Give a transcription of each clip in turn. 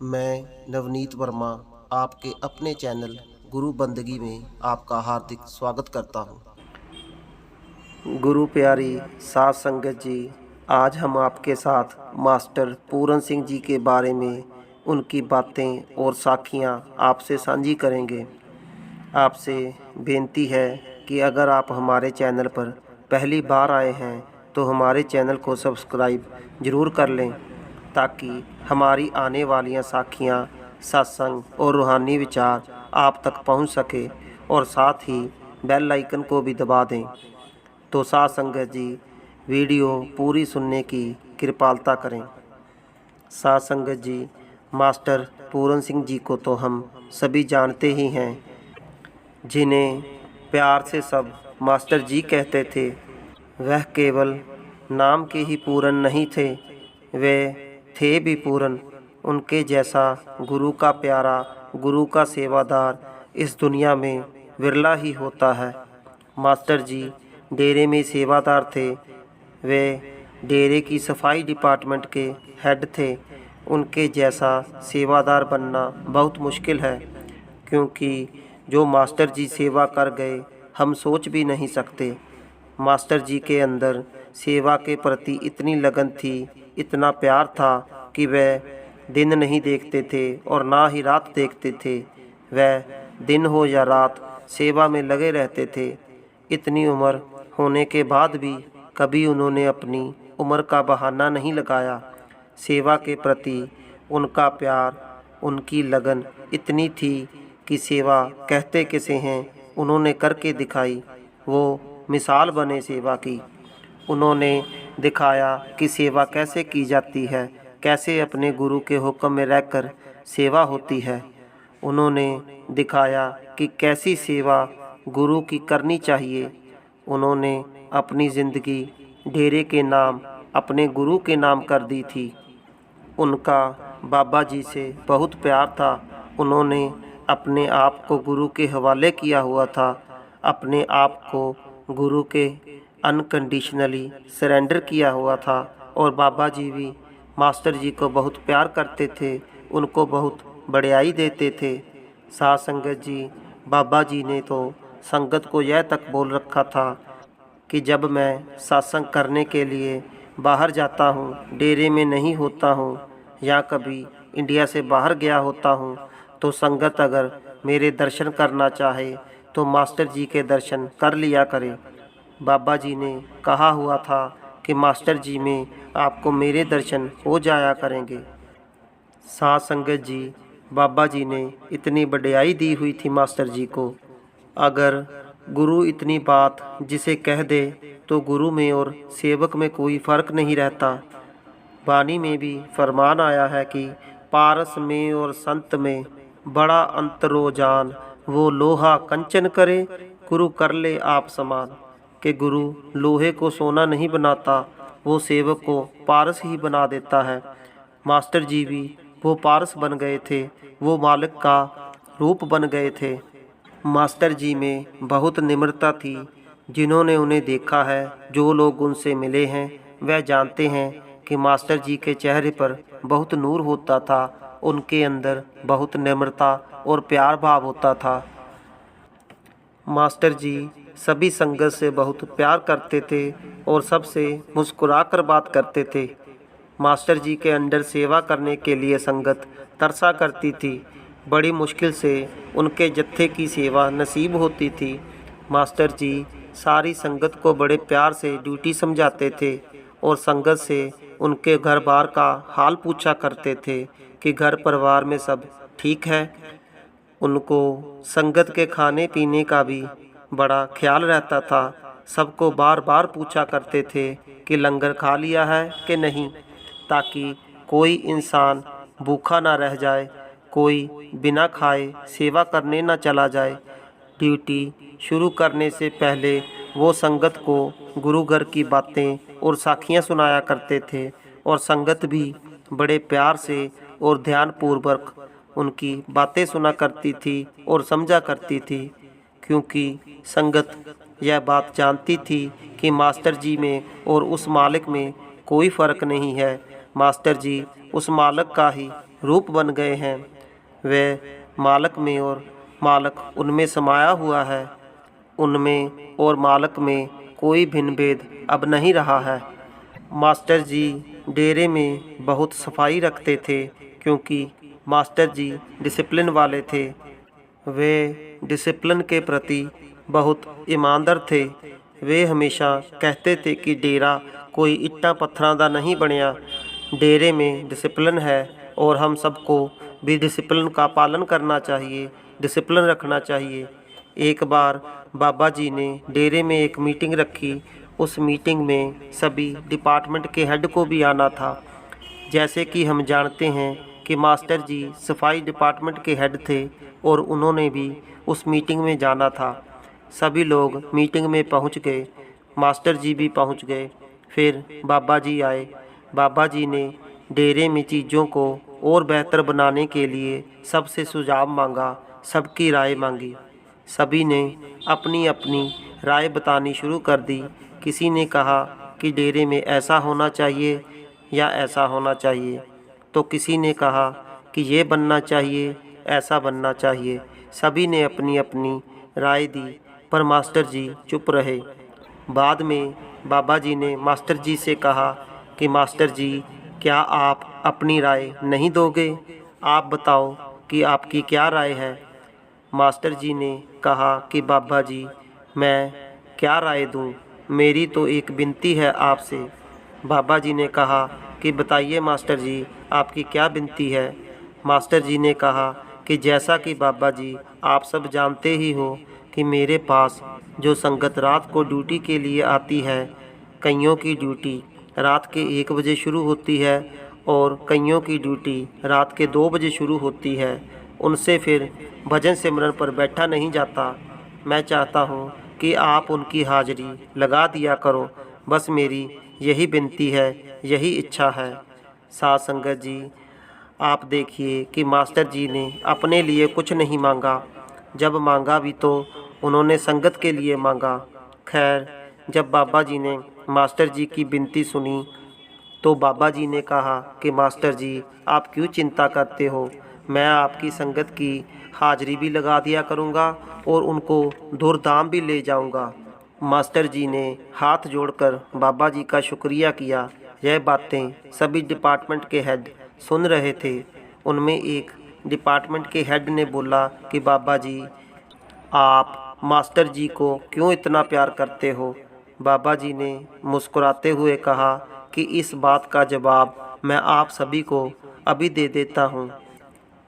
मैं नवनीत वर्मा आपके अपने चैनल गुरु बंदगी में आपका हार्दिक स्वागत करता हूँ। गुरु प्यारी साध संगत जी, आज हम आपके साथ मास्टर पूरन सिंह जी के बारे में उनकी बातें और साखियाँ आपसे साझी करेंगे। आपसे बेनती है कि अगर आप हमारे चैनल पर पहली बार आए हैं तो हमारे चैनल को सब्सक्राइब ज़रूर कर लें, ताकि हमारी आने वाली साखियाँ, सत्संग और रूहानी विचार आप तक पहुंच सके और साथ ही बेल आइकन को भी दबा दें। तो साध संगत जी, वीडियो पूरी सुनने की कृपालता करें। साध संगत जी, मास्टर पूरन सिंह जी को तो हम सभी जानते ही हैं, जिन्हें प्यार से सब मास्टर जी कहते थे। वह केवल नाम के ही पूरन नहीं थे, वे थे भी पूरन। उनके जैसा गुरु का प्यारा, गुरु का सेवादार इस दुनिया में विरला ही होता है। मास्टर जी डेरे में सेवादार थे। वे डेरे की सफाई डिपार्टमेंट के हेड थे। उनके जैसा सेवादार बनना बहुत मुश्किल है, क्योंकि जो मास्टर जी सेवा कर गए हम सोच भी नहीं सकते। मास्टर जी के अंदर सेवा के प्रति इतनी लगन थी, इतना प्यार था कि वह दिन नहीं देखते थे और ना ही रात देखते थे। वह दिन हो या रात सेवा में लगे रहते थे। इतनी उम्र होने के बाद भी कभी उन्होंने अपनी उम्र का बहाना नहीं लगाया। सेवा के प्रति उनका प्यार, उनकी लगन इतनी थी कि सेवा कहते किसे हैं, उन्होंने करके दिखाई। वो मिसाल बने सेवा की। उन्होंने दिखाया कि सेवा कैसे की जाती है, कैसे अपने गुरु के हुक्म में रहकर सेवा होती है। उन्होंने दिखाया कि कैसी सेवा गुरु की करनी चाहिए। उन्होंने अपनी ज़िंदगी डेरे के नाम, अपने गुरु के नाम कर दी थी। उनका बाबा जी से बहुत प्यार था। उन्होंने अपने आप को गुरु के हवाले किया हुआ था, अपने आप को गुरु के अनकंडीशनली सरेंडर किया हुआ था। और बाबा जी भी मास्टर जी को बहुत प्यार करते थे, उनको बहुत बड़ाई देते थे। साध संगत जी, बाबा जी ने तो संगत को यह तक बोल रखा था कि जब मैं सत्संग करने के लिए बाहर जाता हूँ, डेरे में नहीं होता हूँ या कभी इंडिया से बाहर गया होता हूँ, तो संगत अगर मेरे दर्शन करना चाहे तो मास्टर जी के दर्शन कर लिया करे। बाबा जी ने कहा हुआ था कि मास्टर जी में आपको मेरे दर्शन हो जाया करेंगे। साध संगत जी, बाबा जी ने इतनी बड़ाई दी हुई थी मास्टर जी को। अगर गुरु इतनी बात जिसे कह दे तो गुरु में और सेवक में कोई फ़र्क नहीं रहता। वाणी में भी फरमान आया है कि पारस में और संत में बड़ा अंतरो जान, वो लोहा कंचन करे, गुरु कर ले आप समान। कि गुरु लोहे को सोना नहीं बनाता, वो सेवक को पारस ही बना देता है। मास्टर जी भी वो पारस बन गए थे, वो मालिक का रूप बन गए थे। मास्टर जी में बहुत निम्रता थी। जिन्होंने उन्हें देखा है, जो लोग उनसे मिले हैं, वह जानते हैं कि मास्टर जी के चेहरे पर बहुत नूर होता था। उनके अंदर बहुत निम्रता और प्यार भाव होता था। मास्टर जी सभी संगत से बहुत प्यार करते थे और सबसे मुस्कुराकर बात करते थे। मास्टर जी के अंडर सेवा करने के लिए संगत तरसा करती थी। बड़ी मुश्किल से उनके जत्थे की सेवा नसीब होती थी। मास्टर जी सारी संगत को बड़े प्यार से ड्यूटी समझाते थे और संगत से उनके घर बार का हाल पूछा करते थे कि घर परिवार में सब ठीक है। उनको संगत के खाने पीने का भी बड़ा ख्याल रहता था। सबको बार बार पूछा करते थे कि लंगर खा लिया है कि नहीं, ताकि कोई इंसान भूखा ना रह जाए, कोई बिना खाए सेवा करने ना चला जाए। ड्यूटी शुरू करने से पहले वो संगत को गुरु घर की बातें और साखियाँ सुनाया करते थे और संगत भी बड़े प्यार से और ध्यानपूर्वक उनकी बातें सुना करती थी और समझा करती थी, क्योंकि संगत यह बात जानती थी कि मास्टर जी में और उस मालिक में कोई फ़र्क नहीं है। मास्टर जी उस मालिक का ही रूप बन गए हैं। वे मालक में और मालक उनमें समाया हुआ है। उनमें और मालक में कोई भिन्न भेद अब नहीं रहा है। मास्टर जी डेरे में बहुत सफाई रखते थे, क्योंकि मास्टर जी डिसिप्लिन वाले थे। वे डिसिप्लिन के प्रति बहुत ईमानदार थे। वे हमेशा कहते थे कि डेरा कोई इट्टा पत्थरां दा नहीं बनिया। डेरे में डिसिप्लिन है और हम सबको भी डिसिप्लिन का पालन करना चाहिए, डिसिप्लिन रखना चाहिए। एक बार बाबा जी ने डेरे में एक मीटिंग रखी। उस मीटिंग में सभी डिपार्टमेंट के हेड को भी आना था। जैसे कि हम जानते हैं कि मास्टर जी सफाई डिपार्टमेंट के हेड थे और उन्होंने भी उस मीटिंग में जाना था। सभी लोग मीटिंग में पहुंच गए, मास्टर जी भी पहुंच गए। फिर बाबा जी आए। बाबा जी ने डेरे में चीज़ों को और बेहतर बनाने के लिए सबसे सुझाव मांगा, सबकी राय मांगी। सभी ने अपनी अपनी राय बतानी शुरू कर दी। किसी ने कहा कि डेरे में ऐसा होना चाहिए या ऐसा होना चाहिए, तो किसी ने कहा कि ये बनना चाहिए, ऐसा बनना चाहिए। सभी ने अपनी अपनी राय दी, पर मास्टर जी चुप रहे। बाद में बाबा जी ने मास्टर जी से कहा कि मास्टर जी, क्या आप अपनी राय नहीं दोगे? आप बताओ कि आपकी क्या राय है। मास्टर जी ने कहा कि बाबा जी, मैं क्या राय दूं? मेरी तो एक विनती है आपसे। बाबा जी ने कहा कि बताइए मास्टर जी, आपकी क्या विनती है। मास्टर जी ने कहा कि जैसा कि बाबा जी आप सब जानते ही हो कि मेरे पास जो संगत रात को ड्यूटी के लिए आती है, कईयों की ड्यूटी रात के 1 बजे शुरू होती है और कईयों की ड्यूटी रात के 2 बजे शुरू होती है। उनसे फिर भजन सिमरन पर बैठा नहीं जाता। मैं चाहता हूँ कि आप उनकी हाजिरी लगा दिया करो। बस मेरी यही विनती है, यही इच्छा है। साथ संगत जी, आप देखिए कि मास्टर जी ने अपने लिए कुछ नहीं मांगा। जब मांगा भी तो उन्होंने संगत के लिए मांगा। खैर, जब बाबा जी ने मास्टर जी की विनती सुनी तो बाबा जी ने कहा कि मास्टर जी, आप क्यों चिंता करते हो, मैं आपकी संगत की हाजिरी भी लगा दिया करूँगा और उनको धूमधाम भी ले जाऊँगा। मास्टर जी ने हाथ जोड़कर बाबा जी का शुक्रिया किया। यह बातें सभी डिपार्टमेंट के हेड सुन रहे थे। उनमें एक डिपार्टमेंट के हेड ने बोला कि बाबा जी, आप मास्टर जी को क्यों इतना प्यार करते हो? बाबा जी ने मुस्कुराते हुए कहा कि इस बात का जवाब मैं आप सभी को अभी दे देता हूँ।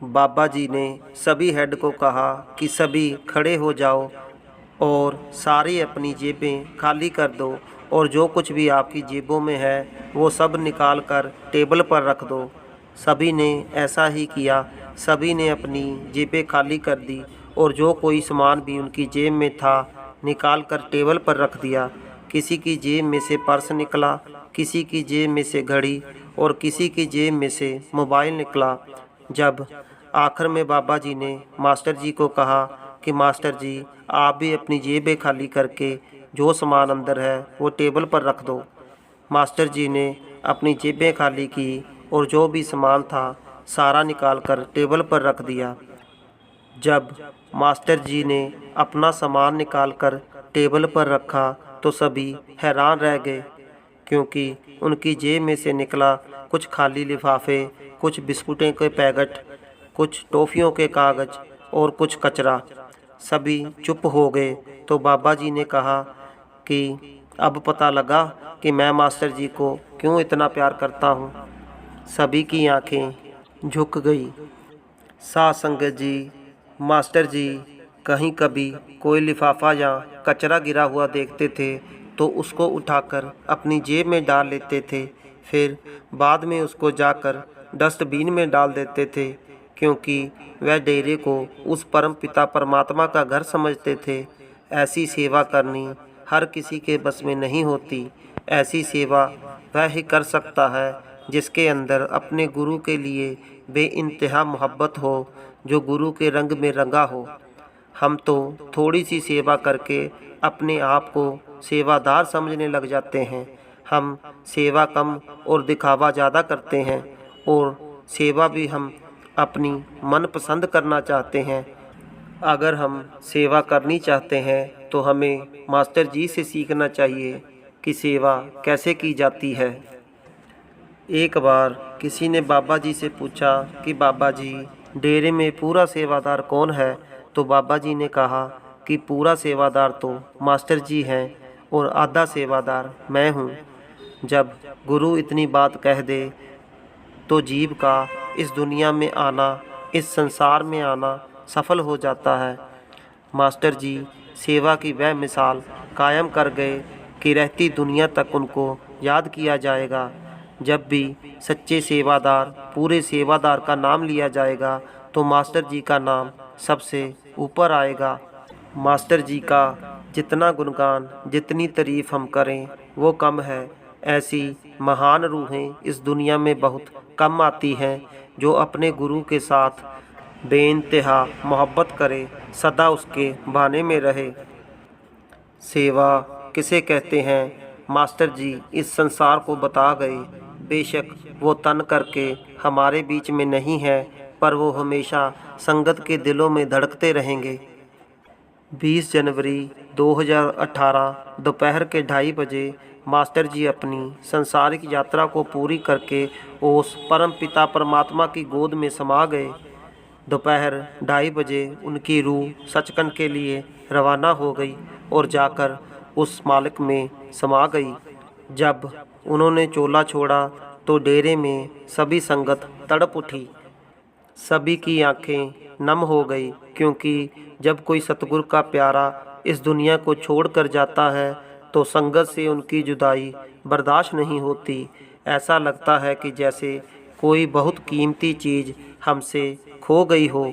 बाबा जी ने सभी हेड को कहा कि सभी खड़े हो जाओ और सारी अपनी जेबें खाली कर दो और जो कुछ भी आपकी जेबों में है वो सब निकाल कर टेबल पर रख दो। सभी ने ऐसा ही किया। सभी ने अपनी जेबें खाली कर दी और जो कोई सामान भी उनकी जेब में था निकाल कर टेबल पर रख दिया। किसी की जेब में से पर्स निकला, किसी की जेब में से घड़ी और किसी की जेब में से मोबाइल निकला। जब आखिर में बाबा जी ने मास्टर जी को कहा कि मास्टर जी, आप भी अपनी जेबें खाली करके जो सामान अंदर है वो टेबल पर रख दो। मास्टर जी ने अपनी जेबें खाली की और जो भी सामान था सारा निकाल कर टेबल पर रख दिया। जब मास्टर जी ने अपना सामान निकाल कर टेबल पर रखा तो सभी हैरान रह गए, क्योंकि उनकी जेब में से निकला कुछ खाली लिफाफे, कुछ बिस्कुटें के पैकेट, कुछ टॉफ़ियों के कागज़ और कुछ कचरा। सभी चुप हो गए। तो बाबा जी ने कहा कि अब पता लगा कि मैं मास्टर जी को क्यों इतना प्यार करता हूँ। सभी की आंखें झुक गई। साथ संगत जी, मास्टर जी कहीं कभी कोई लिफाफा या कचरा गिरा हुआ देखते थे तो उसको उठाकर अपनी जेब में डाल लेते थे। फिर बाद में उसको जाकर डस्टबिन में डाल देते थे, क्योंकि वह डेरे को उस परम पिता परमात्मा का घर समझते थे। ऐसी सेवा करनी हर किसी के बस में नहीं होती। ऐसी सेवा वह ही कर सकता है जिसके अंदर अपने गुरु के लिए बेइंतहा मोहब्बत हो, जो गुरु के रंग में रंगा हो। हम तो थोड़ी सी सेवा करके अपने आप को सेवादार समझने लग जाते हैं। हम सेवा कम और दिखावा ज़्यादा करते हैं और सेवा भी हम अपनी मनपसंद करना चाहते हैं। अगर हम सेवा करनी चाहते हैं तो हमें मास्टर जी से सीखना चाहिए कि सेवा कैसे की जाती है। एक बार किसी ने बाबा जी से पूछा कि बाबा जी, डेरे में पूरा सेवादार कौन है? तो बाबा जी ने कहा कि पूरा सेवादार तो मास्टर जी हैं और आधा सेवादार मैं हूँ। जब गुरु इतनी बात कह दे तो जीव का इस दुनिया में आना, इस संसार में आना सफल हो जाता है। मास्टर जी सेवा की वह मिसाल कायम कर गए कि रहती दुनिया तक उनको याद किया जाएगा। जब भी सच्चे सेवादार, पूरे सेवादार का नाम लिया जाएगा तो मास्टर जी का नाम सबसे ऊपर आएगा। मास्टर जी का जितना गुणगान, जितनी तारीफ़ हम करें वो कम है। ऐसी महान रूहें इस दुनिया में बहुत कम आती हैं जो अपने गुरु के साथ बेइंतहा मोहब्बत करे, सदा उसके बहाने में रहे। सेवा किसे कहते हैं? मास्टर जी इस संसार को बता गए। बेशक वो तन करके हमारे बीच में नहीं है, पर वो हमेशा संगत के दिलों में धड़कते रहेंगे। 20 जनवरी 2018 दोपहर के 2:30 बजे मास्टर जी अपनी संसारिक यात्रा को पूरी करके उस परम पिता परमात्मा की गोद में समा गए। दोपहर 2:30 बजे उनकी रूह सचखंड के लिए रवाना हो गई और जाकर उस मालिक में समा गई। जब उन्होंने चोला छोड़ा तो डेरे में सभी संगत तड़प उठी। सभी की आंखें नम हो गई, क्योंकि जब कोई सतगुरु का प्यारा इस दुनिया को छोड़कर जाता है तो संगत से उनकी जुदाई बर्दाश्त नहीं होती। ऐसा लगता है कि जैसे कोई बहुत कीमती चीज़ हमसे खो गई हो।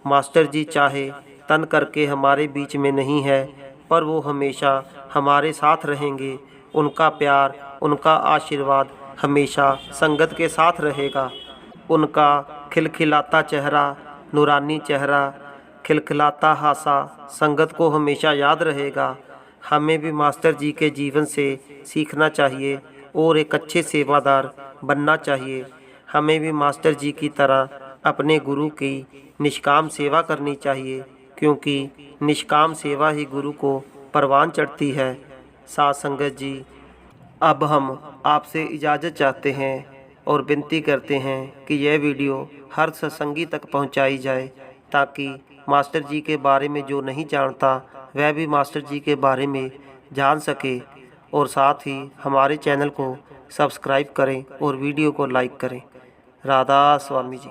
मास्टर जी चाहे तन करके हमारे बीच में नहीं है, पर वो हमेशा हमारे साथ रहेंगे। उनका प्यार, उनका आशीर्वाद हमेशा संगत के साथ रहेगा। उनका खिलखिलाता चेहरा, नूरानी चेहरा, खिलखिलाता हासा संगत को हमेशा याद रहेगा। हमें भी मास्टर जी के जीवन से सीखना चाहिए और एक अच्छे सेवादार बनना चाहिए। हमें भी मास्टर जी की तरह अपने गुरु की निष्काम सेवा करनी चाहिए, क्योंकि निष्काम सेवा ही गुरु को परवान चढ़ती है। साथ संगत जी, अब हम आपसे इजाज़त चाहते हैं और विनती करते हैं कि यह वीडियो हर सत्संगी तक पहुंचाई जाए, ताकि मास्टर जी के बारे में जो नहीं जानता वह भी मास्टर जी के बारे में जान सके। और साथ ही हमारे चैनल को सब्सक्राइब करें और वीडियो को लाइक करें। राधा स्वामी जी।